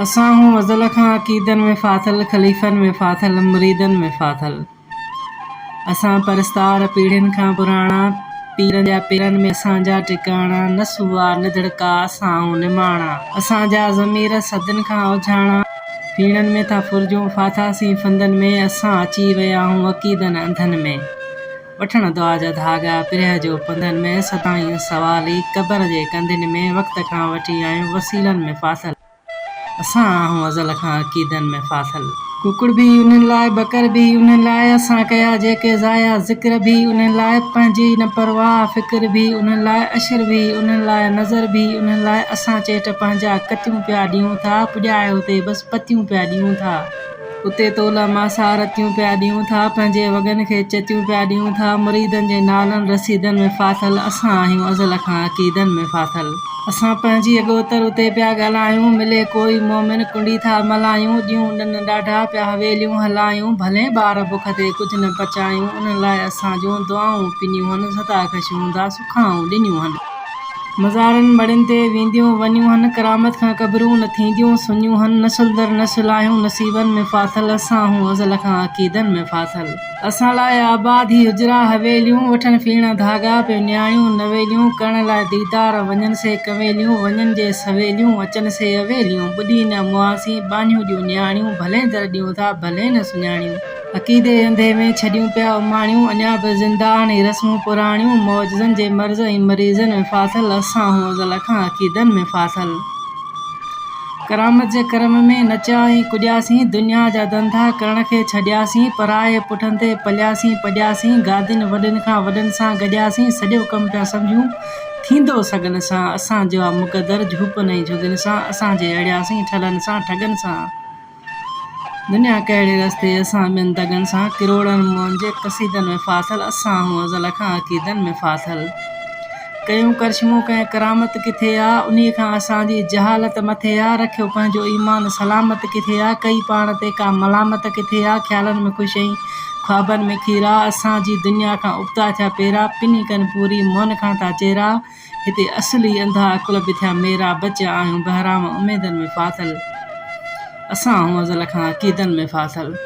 असां हूं अज़ल खां अक़ीदनि में फाथल, ख़लीफ़नि में फाथल, मुरीदनि में फाथल। असां परस्तार पीढ़ियुनि खां पुराणा, पीरनि जा पेरनि में असांजा टिकाणा। न सुआ न दड़का असां हूं निमाणा। असांजा ज़मीर सदियुनि खां उझाणा, फीणनि में था फुरजूं फाथासीं फंदनि में। असां अची विया हूं अक़ीदनि अंधनि में, वठण दुआ जा धागा पिरह जो पंधनि में। सदाईं सवाली क़बर जे कंदियुनि में, वक़्त खां वठी आहियूं वसीलनि में फाथल। असां हूं अज़ल खां अक़ीदनि में फाथल। कुकुड़ बि उन्हनि लाइ, बकर बि उन्हनि लाइ, असां कया जेके ज़ाया ज़िक्र बि उन्हनि लाइ। पंहिंजी न परवाह फ़िक्र बि उन्हनि लाइ, अशर बि उन्हनि लाइ, नज़र बि उन्हनि लाइ। असां चेट पंहिंजा कतियूं पिया ॾियूं था, पुॼाए उते बसि पतियूं पिया ॾियूं था। उते तोला मासा रतियूं पिया ॾियूं था, पंहिंजे वॻनि खे चतियूं पिया ॾियूं था। मुरीदनि जे नालनि रसीदनि में फाथल, असां आहियूं अज़ल खां अक़ीदनि में फाथल। असां पंहिंजी अॻोतर उते पिया ॻाल्हायूं, मिले कोई मोमिन कुंडी था मल्हायूं। ॾियूं ॾन ॾाढा पिया हवेलियूं हलायूं, भले ॿार बुख ते कुझु न पचायूं। उन्हनि लाइ असां जूं दुआऊं पिनियूं हन, सदा ख़ुशियूं हूंदा सुखाऊं ॾिनियूं हन। मज़ारनि मड़ियुनि ते वेंदियूं वञियूं हन, करामत खां क़बरूं न थींदियूं सुञियूं हन। नसुल दर नसुल आहियूं नसीबनि में फाथल, असां हूं अज़ल खां अक़ीदनि में फाथल। असां लाइ आबाद ही हुजरा हवेलियूं, वठण फीण धागा पियो न्याणियूं नवेलियूं। करण लाइ दीदार वञनि से कवेलियूं, वञनि जे सवेलियूं अचनि से अवेलियूं। ॿुधी न मुआसीं बानियूं ॾियूं न्याणियूं, भले दर ॾियूं था भले न सुञाणियूं। अक़ीदे अंधे में छॾियूं पिया उमाणियूं, अञा बि ज़िंदा आहिनि रस्मूं पुराणियूं। मौजज़नि जे मर्ज़ ऐं मरीज़नि में फाथल, असां हूं अज़ल खां अक़ीदनि में फाथल। करामत जे करम में नचियासीं कुॼियासीं, दुनिया जा धंधा करण खे छॾियासीं। पराए पुठनि ते पलियासीं पॼियासीं, गादियुनि वॾनि खां वॾनि सां गॾियासीं। सॼो कमु पिया सम्झूं थींदो सघनि सां, असांजो आहे मुक़दर झूपनि ऐं झुॻियुनि सां। असांजे अड़ियासीं ठलनि सां ठगनि सां, दुनिया कहिड़े रस्ते असां ॿियनि दगनि सां। किरोड़नि मुअनि जे क़सीदनि में फाथल, असां हूं अज़ल खां अक़ीदनि में फाथल। कयूं करिश्मूं कंहिं करामत किथे आ, उन्हीअ खां असांजी जहालत मथे आ। रखियो पंहिंजो ईमान सलामत किथे आ, कई पाण ते का मलामत किथे आ। ख़्यालनि में ख़ुशि ऐं ख्वाबनि में खीरा, असांजी दुनिया खां उबता थिया पेरा। पिनी कनि पूरी मोहन खां था चेरा, हिते असली अंधा अकुल बि थिया मेरा। बचिया आहियूं बहराम उमेदनि में फाथल, असां हूं अज़ल खां अक़ीदनि में फाथल।